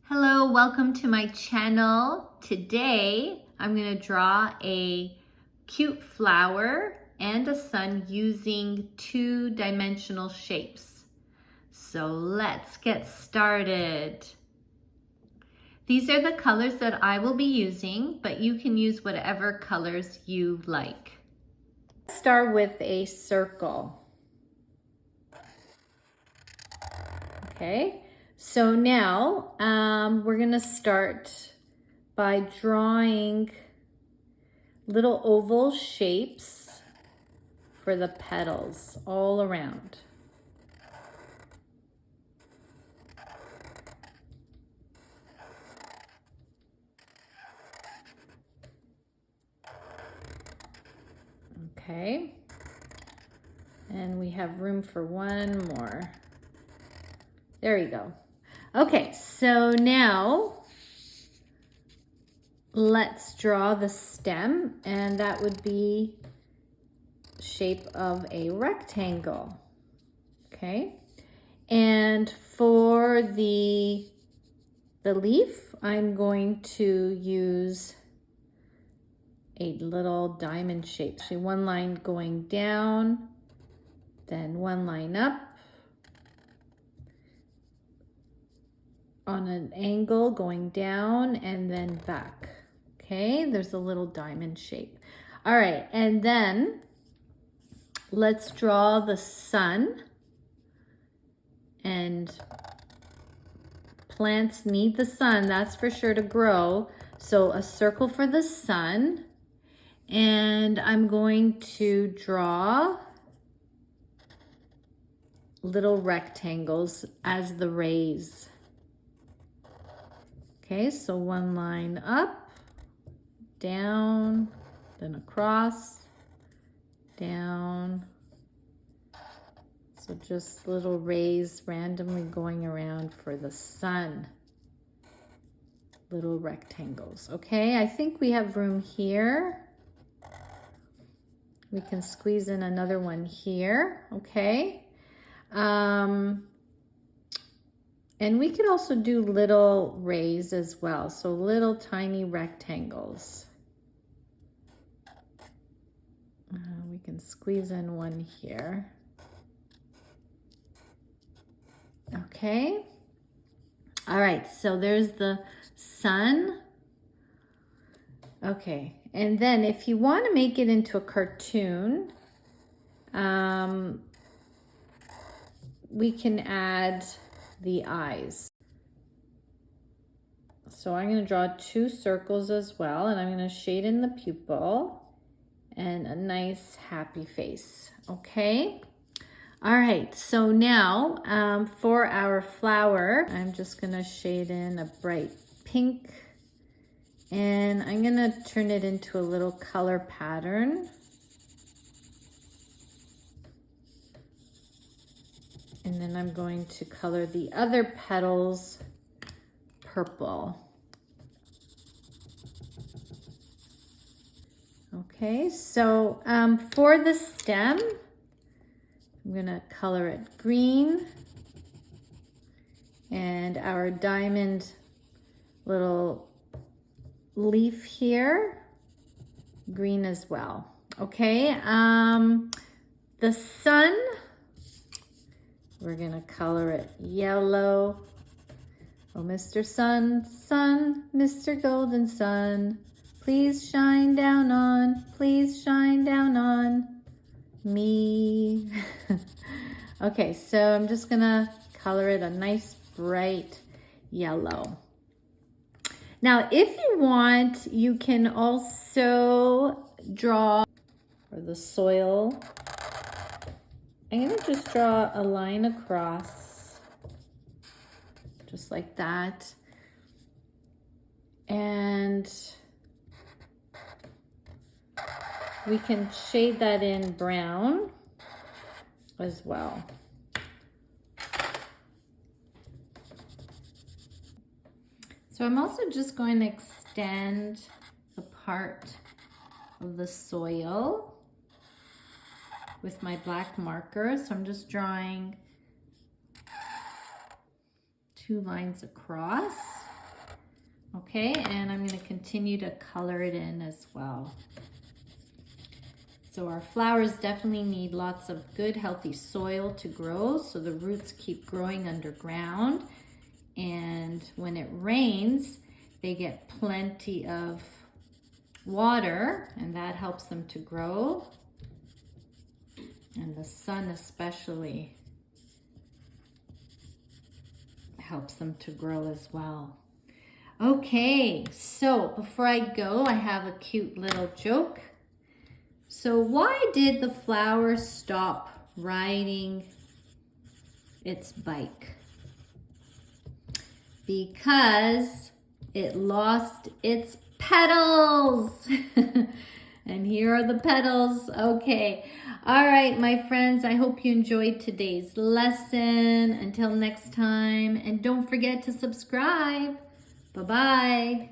Hello, welcome to my channel. Today, I'm gonna draw a cute flower and a sun using two-dimensional shapes. So let's get started. These are the colors that I will be using, but you can use whatever colors you like. Let's start with a circle. Okay. So now we're gonna start by drawing little oval shapes for the petals all around. Okay. And we have room for one more. There you go. Okay, so now let's draw the stem, and that would be shape of a rectangle. Okay, and for the leaf, I'm going to use a little diamond shape. So one line going down, then one line up on an angle going down and then back. Okay, there's a little diamond shape. All right, and then let's draw the sun. And plants need the sun, that's for sure, to grow. So a circle for the sun. And I'm going to draw little rectangles as the rays. Okay, so one line up, down, then across, down. So just little rays randomly going around for the sun. Little rectangles. Okay, I think we have room here. We can squeeze in another one here, okay? And we could also do little rays as well. So little tiny rectangles. We can squeeze in one here. Okay. All right, so there's the sun. Okay, and then if you want to make it into a cartoon, we can add the eyes. So I'm going to draw two circles as well, and I'm going to shade in the pupil and a nice happy face. Okay. All right, so now for our flower, I'm just going to shade in a bright pink, and I'm going to turn it into a little color pattern. And then I'm going to color the other petals purple. Okay, so for the stem, I'm gonna color it green, and our diamond little leaf here, green as well. Okay, the sun, we're gonna color it yellow. Oh, Mr. Sun, Sun, Mr. Golden Sun, please shine down on me. Okay, so I'm just gonna color it a nice bright yellow. Now, if you want, you can also draw for the soil. I'm gonna just draw a line across, just like that. And we can shade that in brown as well. So I'm also just going to extend the part of the soil with my black marker. So I'm just drawing two lines across. Okay, and I'm going to continue to color it in as well. So our flowers definitely need lots of good, healthy soil to grow, so the roots keep growing underground. And when it rains, they get plenty of water, and that helps them to grow. And the sun especially helps them to grow as well. Okay, so before I go, I have a cute little joke. So why did the flower stop riding its bike? Because it lost its petals. And here are the petals. Okay. All right, my friends, I hope you enjoyed today's lesson. Until next time, and don't forget to subscribe. Bye-bye.